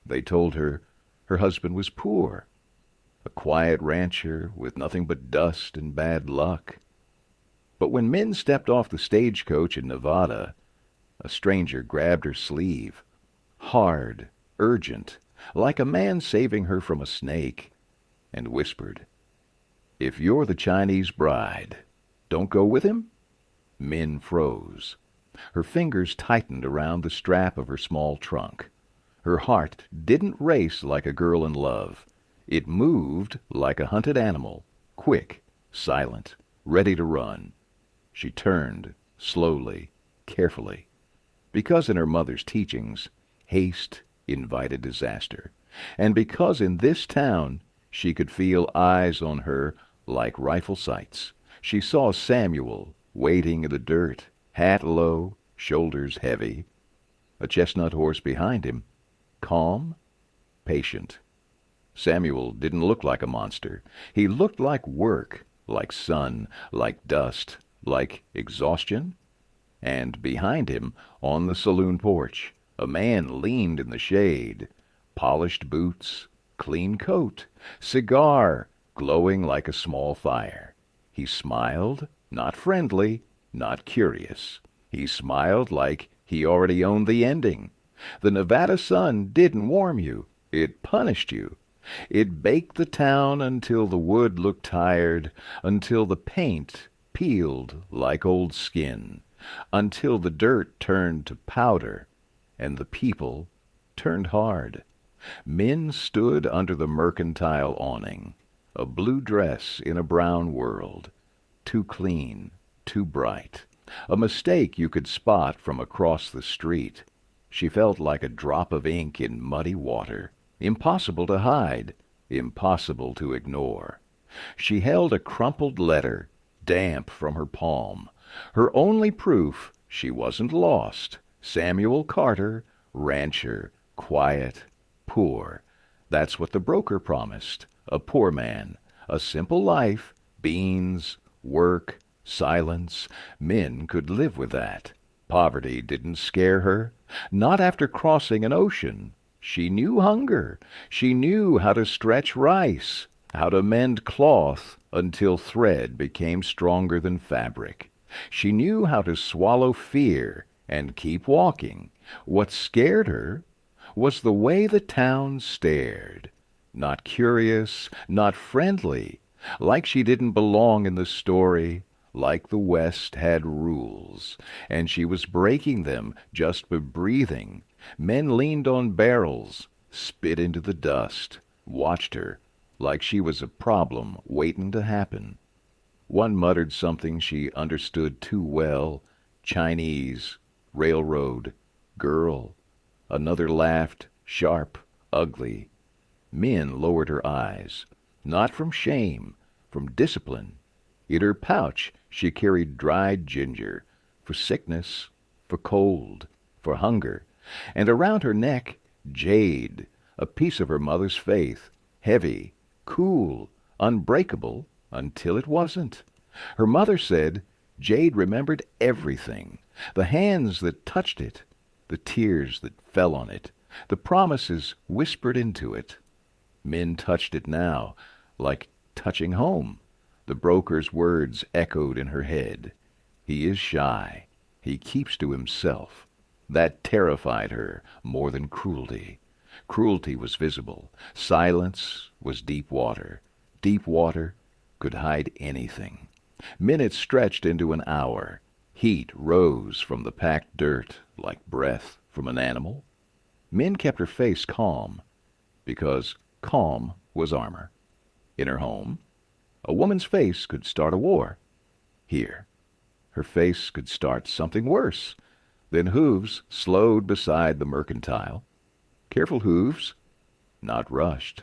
They told her her husband was poor, a quiet rancher with nothing but dust and bad luck. But when Min stepped off the stagecoach in Nevada, a stranger grabbed her sleeve, hard, urgent, like a man saving her from a snake, and whispered, "If you're the Chinese bride, don't go with him?" Min froze. Her fingers tightened around the strap of her small trunk. Her heart didn't race like a girl in love. It moved like a hunted animal, quick, silent, ready to run. She turned, slowly, carefully, because in her mother's teachings, haste invited disaster, and because in this town she could feel eyes on her like rifle sights. She saw Samuel waiting in the dirt, hat low, shoulders heavy, a chestnut horse behind him, calm, patient. Samuel didn't look like a monster. He looked like work, like sun, like dust, like exhaustion. And behind him, on the saloon porch, a man leaned in the shade, polished boots, clean coat, cigar glowing like a small fire. He smiled, not friendly, not curious. He smiled like he already owned the ending. The Nevada sun didn't warm you. It punished you. It baked the town until the wood looked tired, until the paint peeled like old skin, until the dirt turned to powder and the people turned hard. Min stood under the mercantile awning, a blue dress in a brown world, too clean, too bright, a mistake you could spot from across the street. She felt like a drop of ink in muddy water, impossible to hide, impossible to ignore. She held a crumpled letter, damp from her palm, her only proof she wasn't lost. Samuel Carter, rancher, quiet, poor. That's what the broker promised. A poor man, a simple life, beans, work, silence. Min could live with that. Poverty didn't scare her. Not after crossing an ocean. She knew hunger. She knew how to stretch rice, how to mend cloth until thread became stronger than fabric. She knew how to swallow fear and keep walking. What scared her was the way the town stared. Not curious, not friendly, like she didn't belong in the story, like the West had rules, and she was breaking them just by breathing. Men leaned on barrels, spit into the dust, watched her like she was a problem waiting to happen. One muttered something she understood too well, Chinese, railroad, girl. Another laughed, sharp, ugly. Min lowered her eyes, not from shame, from discipline. In her pouch she carried dried ginger, for sickness, for cold, for hunger, and around her neck Jade, a piece of her mother's faith, heavy, cool, unbreakable, until it wasn't. Her mother said Jade remembered everything, the hands that touched it, the tears that fell on it, the promises whispered into it. Min touched it now, like touching home. The broker's words echoed in her head. He is shy. He keeps to himself. That terrified her more than cruelty. Cruelty was visible. Silence was deep water. Deep water could hide anything. Minutes stretched into an hour. Heat rose from the packed dirt like breath from an animal. Min kept her face calm, because calm was armor. In her home, a woman's face could start a war. Here, her face could start something worse. Then hooves slowed beside the mercantile. Careful hooves, not rushed,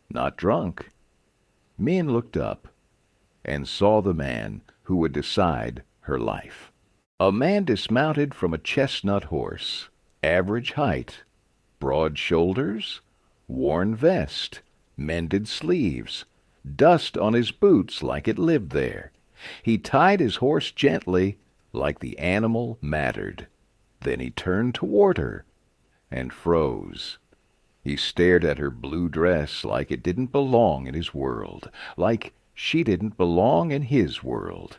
not drunk. Min looked up and saw the man who would decide her life. A man dismounted from a chestnut horse, average height, broad shoulders, worn vest, mended sleeves, dust on his boots like it lived there. He tied his horse gently, like the animal mattered. Then he turned toward her and froze. He stared at her blue dress like it didn't belong in his world, like she didn't belong in his world.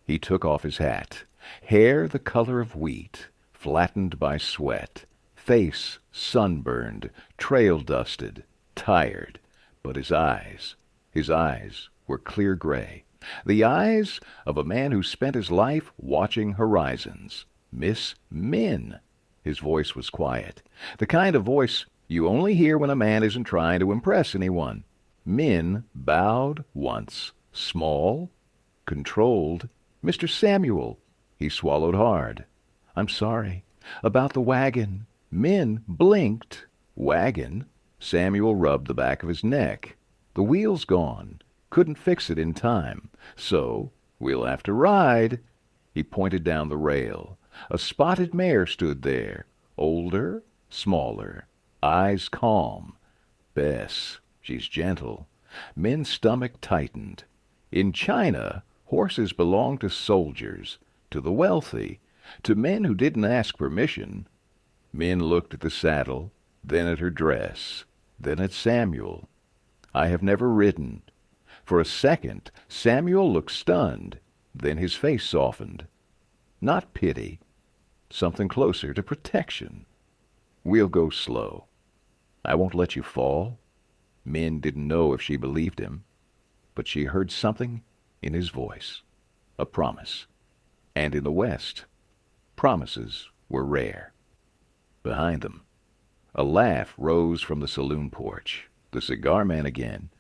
He took off his hat, hair the color of wheat, flattened by sweat, face sunburned, trail-dusted, tired, but his eyes were clear gray, the eyes of a man who spent his life watching horizons. Miss Min. His voice was quiet, the kind of voice you only hear when a man isn't trying to impress anyone. Min bowed once, small, controlled. Mr. Samuel. He swallowed hard. I'm sorry. About the wagon. Min blinked. Wagon? Samuel rubbed the back of his neck. The wheel's gone. Couldn't fix it in time. So, we'll have to ride. He pointed down the rail. A spotted mare stood there. Older, smaller, eyes calm. Bess. She's gentle. Min's stomach tightened. In China, horses belonged to soldiers, to the wealthy, to men who didn't ask permission. Min looked at the saddle, then at her dress, then at Samuel. I have never ridden. For a second, Samuel looked stunned, then his face softened. Not pity, something closer to protection. We'll go slow. I won't let you fall. Min didn't know if she believed him, but she heard something in his voice, a promise. And in the West, promises were rare. Behind them, a laugh rose from the saloon porch. The cigar man again.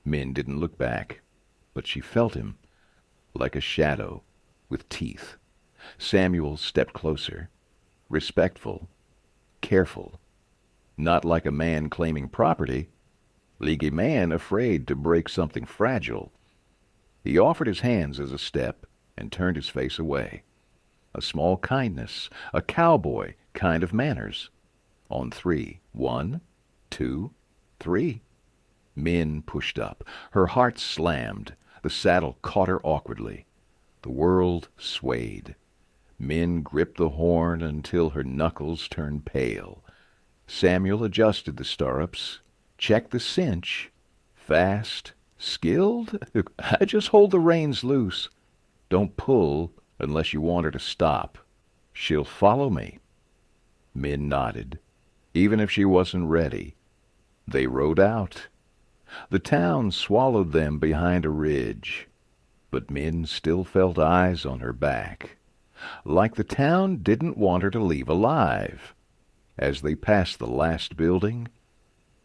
Min didn't look back, but she felt him, like a shadow with teeth. Samuel stepped closer, respectful, careful, not like a man claiming property, like a man afraid to break something fragile. He offered his hands as a step and turned his face away. A small kindness, a cowboy kind of manners. On three. 1, 2, 3. Min pushed up. Her heart slammed. The saddle caught her awkwardly. The world swayed. Min gripped the horn until her knuckles turned pale. Samuel adjusted the stirrups, checked the cinch. Fast, skilled? I just hold the reins loose. Don't pull unless you want her to stop. She'll follow me. Min nodded, even if she wasn't ready. They rode out. The town swallowed them behind a ridge, but Min still felt eyes on her back, like the town didn't want her to leave alive. As they passed the last building,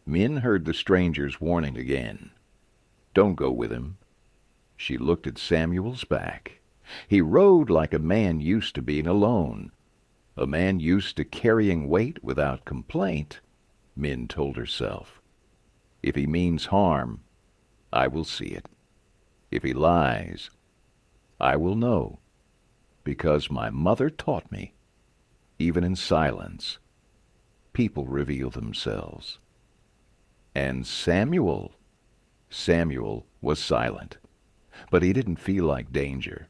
Min heard the stranger's warning again. Don't go with him. She looked at Samuel's back. He rode like a man used to being alone, a man used to carrying weight without complaint. Min told herself, if he means harm, I will see it. If he lies, I will know, because my mother taught me, even in silence, people reveal themselves. And Samuel was silent, but he didn't feel like danger.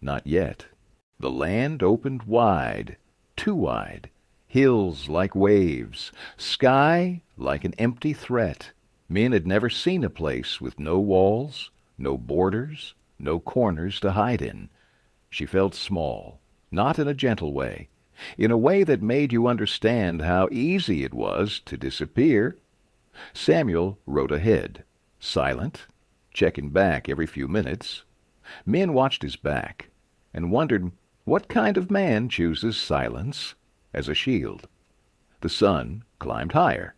Not yet. The land opened wide, too wide, hills like waves, sky like an empty threat. Min had never seen a place with no walls, no borders, no corners to hide in. She felt small, not in a gentle way, in a way that made you understand how easy it was to disappear. Samuel rode ahead, silent, checking back every few minutes. Min watched his back and wondered what kind of man chooses silence as a shield. The sun climbed higher.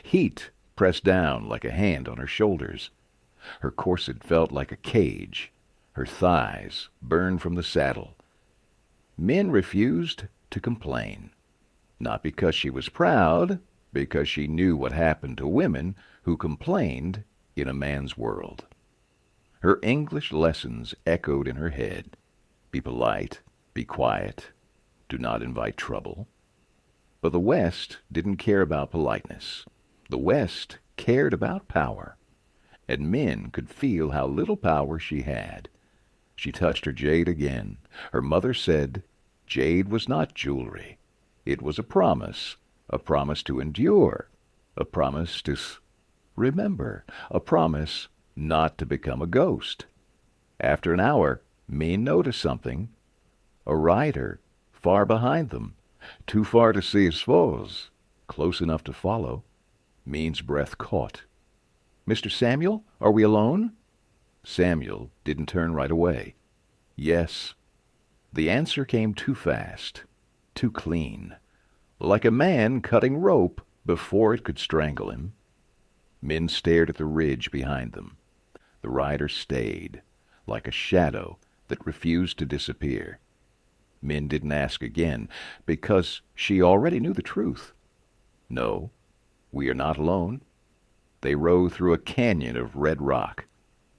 Heat pressed down like a hand on her shoulders. Her corset felt like a cage. Her thighs burned from the saddle. Min refused to complain, not because she was proud, because she knew what happened to women who complained in a man's world. Her English lessons echoed in her head. Be polite, be quiet, do not invite trouble. But the West didn't care about politeness. The West cared about power, and Min could feel how little power she had. She touched her jade again. Her mother said jade was not jewelry. It was a promise to endure. A promise to remember. A promise not to become a ghost. After an hour, Min noticed something. A rider far behind them. Too far to see his foes. Close enough to follow. Min's breath caught. "Mr. Samuel, are we alone?" Samuel didn't turn right away. "Yes." The answer came too fast, too clean, like a man cutting rope before it could strangle him. Min stared at the ridge behind them. The rider stayed, like a shadow that refused to disappear. Min didn't ask again, because she already knew the truth. "No, we are not alone." They rode through a canyon of red rock.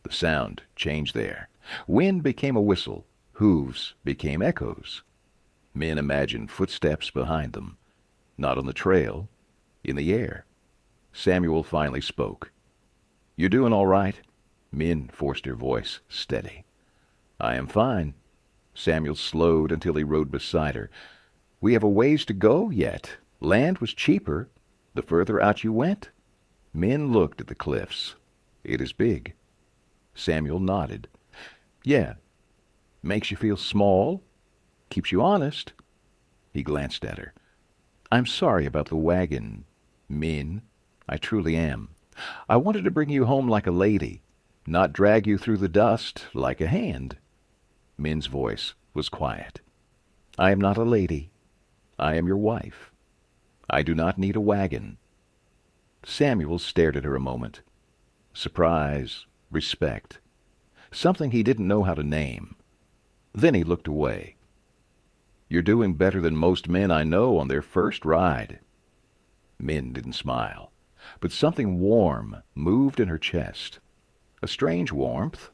The sound changed there. Wind became a whistle. Hooves became echoes. Min imagined footsteps behind them, not on the trail, in the air. Samuel finally spoke. "You doing all right?" Min forced her voice steady. "I am fine." Samuel slowed until he rode beside her. "We have a ways to go yet. Land was cheaper the further out you went." Min looked at the cliffs. "It is big." Samuel nodded. "Yeah. Makes you feel small. Keeps you honest." He glanced at her. "I'm sorry about the wagon, Min. I truly am. I wanted to bring you home like a lady, not drag you through the dust like a hand." Min's voice was quiet. "I am not a lady. I am your wife. I do not need a wagon." Samuel stared at her a moment. Surprise, respect, something he didn't know how to name. Then he looked away. "You're doing better than most men I know on their first ride." Min didn't smile, but something warm moved in her chest. A strange warmth.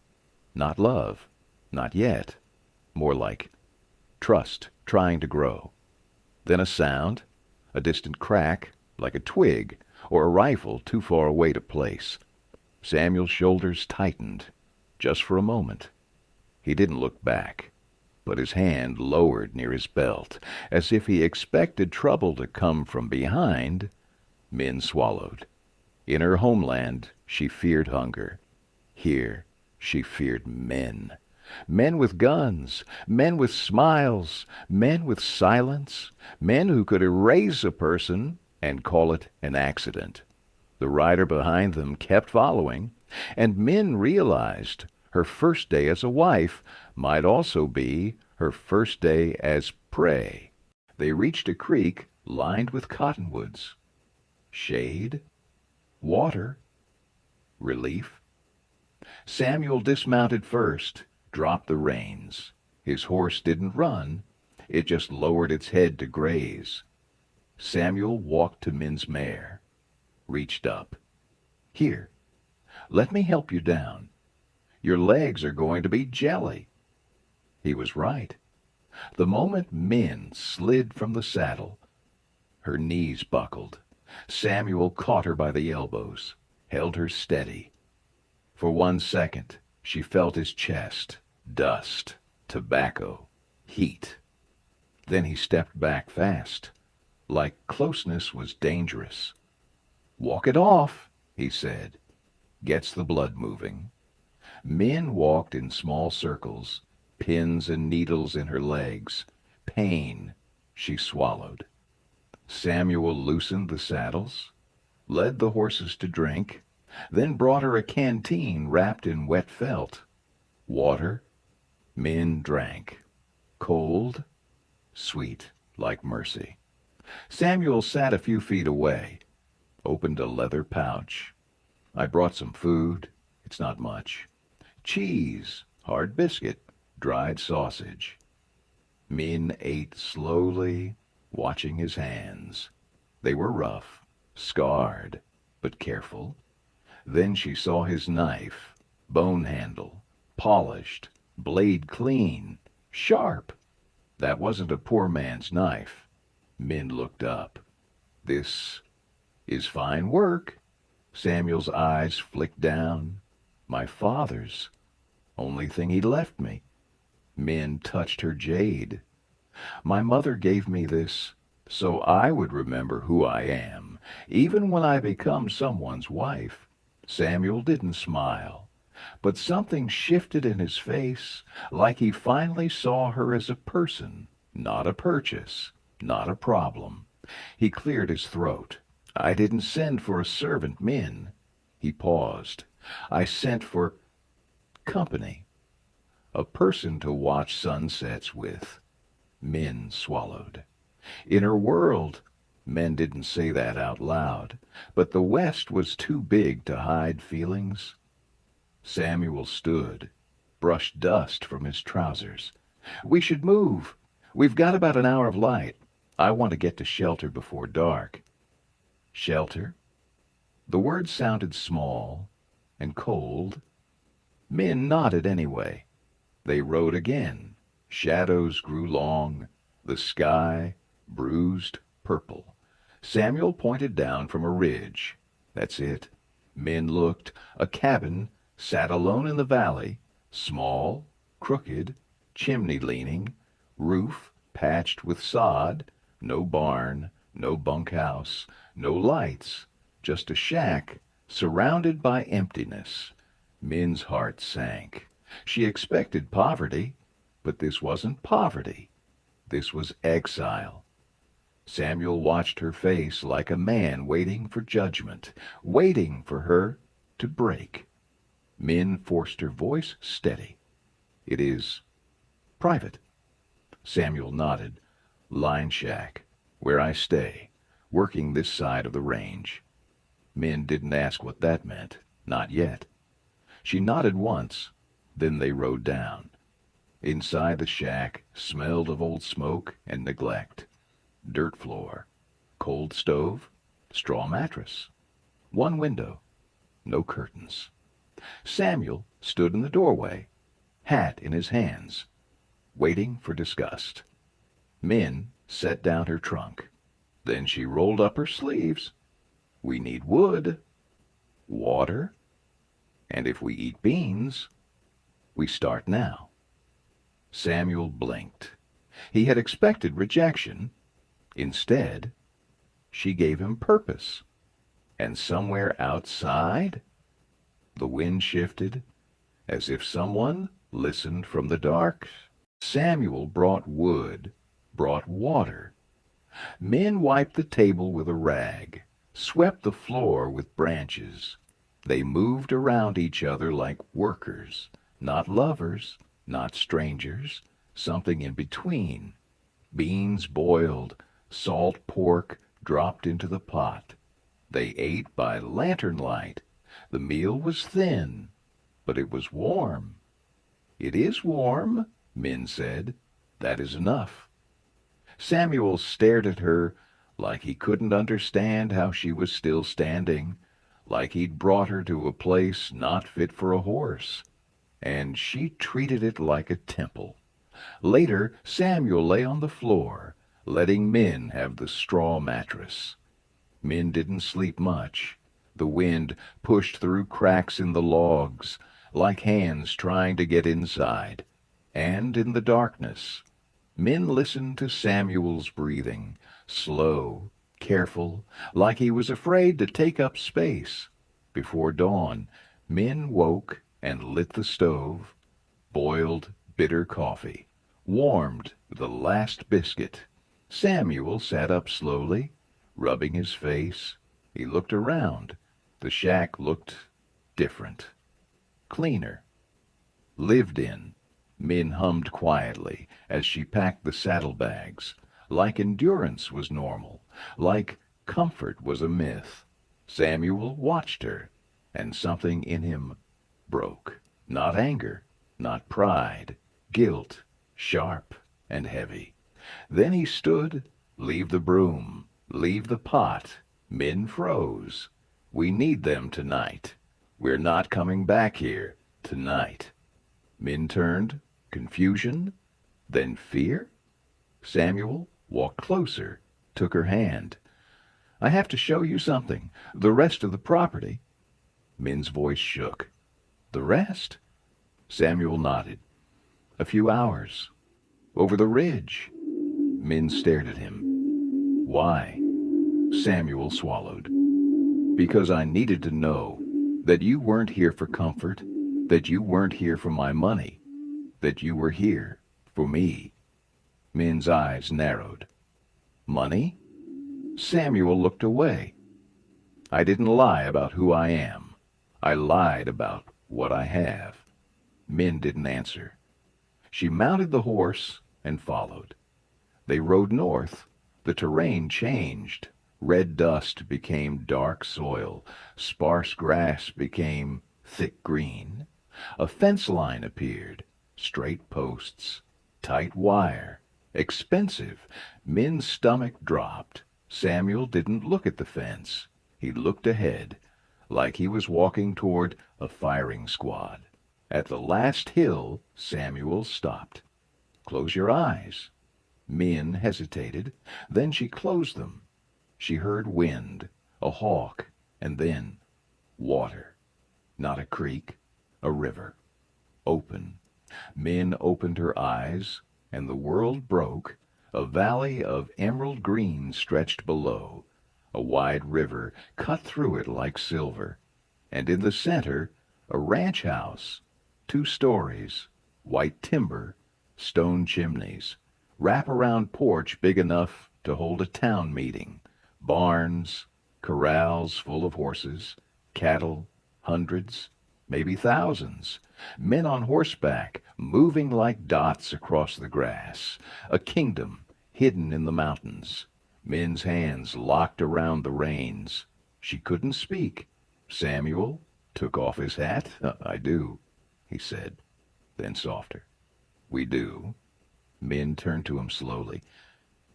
Not love. Not yet. More like trust trying to grow. Then a sound, a distant crack, like a twig or a rifle too far away to place. Samuel's shoulders tightened, just for a moment. He didn't look back, but his hand lowered near his belt, as if he expected trouble to come from behind. Min swallowed. In her homeland, she feared hunger. Here, she feared men. Men with guns, men with smiles, men with silence, men who could erase a person and call it an accident. The rider behind them kept following, and Min realized her first day as a wife might also be her first day as prey. They reached a creek lined with cottonwoods. Shade, water, relief. Samuel dismounted first, dropped the reins. His horse didn't run, it just lowered its head to graze. Samuel walked to Min's mare, reached up. "Here, let me help you down. Your legs are going to be jelly." He was right. The moment Min slid from the saddle, her knees buckled. Samuel caught her by the elbows, held her steady. For 1 second, she felt his chest, dust, tobacco, heat. Then he stepped back fast, like closeness was dangerous. "Walk it off," he said. "Gets the blood moving." Min walked in small circles, pins and needles in her legs. Pain she swallowed. Samuel loosened the saddles, led the horses to drink, then brought her a canteen wrapped in wet felt. Water. Min drank. Cold, sweet, like mercy. Samuel sat a few feet away, opened a leather pouch. "I brought some food. It's not much. Cheese, hard biscuit, dried sausage." Min ate slowly, watching his hands. They were rough, scarred, but careful. Then she saw his knife, bone handle, polished, blade clean, sharp. That wasn't a poor man's knife. Min looked up. "This is fine work." Samuel's eyes flicked down. "My father's. Only thing he left me." Min touched her jade. "My mother gave me this so I would remember who I am, even when I become someone's wife. Samuel didn't smile, but something shifted in his face, like he finally saw her as a person, not a purchase, not a problem. He cleared his throat. I didn't send for a servant, Min. He paused. I sent for company, a person to watch sunsets with. Min swallowed. In her world, men didn't say that out loud, but the West was too big to hide feelings. Samuel stood, brushed dust from his trousers. We should move. We've got about an hour of light. I want to get to shelter before dark. Shelter? The word sounded small and cold. Min nodded anyway. They rode again. Shadows grew long. The sky bruised purple. Samuel pointed down from a ridge. That's it. Min looked. A cabin sat alone in the valley, small, crooked, chimney-leaning, roof patched with sod, no barn, no bunkhouse, no lights, just a shack surrounded by emptiness. Min's heart sank. She expected poverty, but this wasn't poverty. This was exile. Samuel watched her face like a man waiting for judgment, waiting for her to break. Min forced her voice steady. It is private. Samuel nodded. Line shack, where I stay, working this side of the range. Min didn't ask what that meant. Not yet. She nodded once. Then they rode down. Inside the shack smelled of old smoke and neglect. Dirt floor, cold stove, straw mattress. One window, no curtains. Samuel stood in the doorway, hat in his hands, waiting for disgust. Min set down her trunk. Then she rolled up her sleeves. We need wood, water, and if we eat beans, we start now. Samuel blinked. He had expected rejection. Instead, she gave him purpose. And somewhere outside, the wind shifted, as if someone listened from the dark. Samuel brought wood, brought water. Min wiped the table with a rag, swept the floor with branches. They moved around each other like workers, not lovers, not strangers, something in between. Beans boiled, salt pork dropped into the pot. They ate by lantern light. The meal was thin, but it was warm. It is warm, Min said. That is enough. Samuel stared at her like he couldn't understand how she was still standing, like he'd brought her to a place not fit for a horse, and she treated it like a temple. Later, Samuel lay on the floor, letting Min have the straw mattress. Min didn't sleep much. The wind pushed through cracks in the logs, like hands trying to get inside. And in the darkness, Min listened to Samuel's breathing, slow, careful, like he was afraid to take up space. Before dawn, Min woke and lit the stove, boiled bitter coffee, warmed the last biscuit. Samuel sat up slowly, rubbing his face. He looked around. The shack looked different, cleaner, lived in. Min hummed quietly as she packed the saddlebags, like endurance was normal, like comfort was a myth. Samuel watched her, and something in him broke. Not anger, not pride, guilt, sharp and heavy. Then he stood. Leave the broom, leave the pot. Min froze. We need them tonight. We're not coming back here tonight. Min turned. Confusion, then fear. Samuel walked closer, took her hand. I have to show you something. The rest of the property. Min's voice shook. The rest? Samuel nodded. A few hours. Over the ridge. Min stared at him. Why? Samuel swallowed. Because I needed to know that you weren't here for comfort, that you weren't here for my money, that you were here for me. Min's eyes narrowed. Money? Samuel looked away. I didn't lie about who I am. I lied about what I have. Min didn't answer. She mounted the horse and followed. They rode north. The terrain changed. Red dust became dark soil. Sparse grass became thick green. A fence line appeared. Straight posts. Tight wire. Expensive. Min's stomach dropped. Samuel didn't look at the fence. He looked ahead, like he was walking toward a firing squad. At the last hill, Samuel stopped. Close your eyes. Min hesitated. Then she closed them. She heard wind, a hawk, and then water. Not a creek, a river. Open. Min opened her eyes, and the world broke. A valley of emerald green stretched below. A wide river cut through it like silver. And in the center, a ranch house. 2 stories, white timber, stone chimneys, wrap-around porch big enough to hold a town meeting, barns, corrals full of horses, cattle, hundreds, maybe thousands, men on horseback moving like dots across the grass, a kingdom hidden in the mountains. Min's hands locked around the reins. She couldn't speak. Samuel took off his hat. I do, he said, then softer. We do. Min turned to him slowly.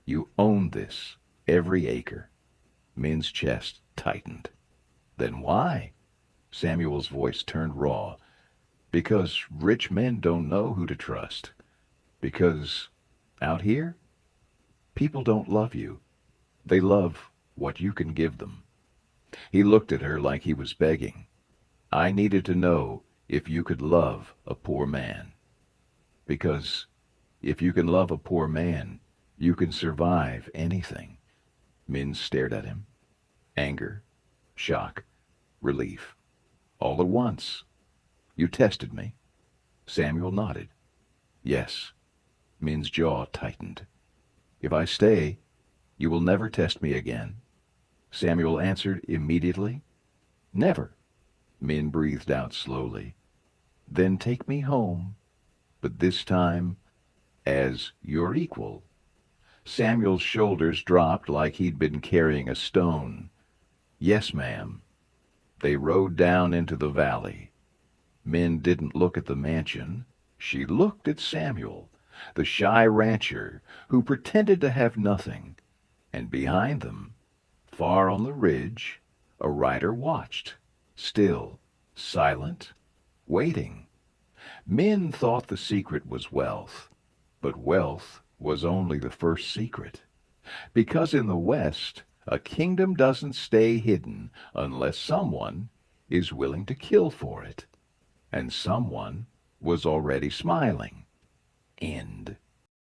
You own this, every acre. Min's chest tightened. Then why? Samuel's voice turned raw. Because rich men don't know who to trust. Because out here, people don't love you. They love what you can give them. He looked at her like he was begging. I needed to know if you could love a poor man. Because if you can love a poor man, you can survive anything. Min stared at him. Anger, shock, relief, all at once. You tested me. Samuel nodded. Yes. Min's jaw tightened. If I stay, you will never test me again. Samuel answered immediately. Never. Min breathed out slowly. Then take me home, but this time as your equal. Samuel's shoulders dropped like he'd been carrying a stone. Yes, ma'am. They rode down into the valley. Min didn't look at the mansion. She looked at Samuel, the shy rancher who pretended to have nothing. And behind them, far on the ridge, a rider watched, still, silent, waiting. Min thought the secret was wealth, but wealth was only the first secret. Because in the West, a kingdom doesn't stay hidden unless someone is willing to kill for it. And someone was already smiling. End.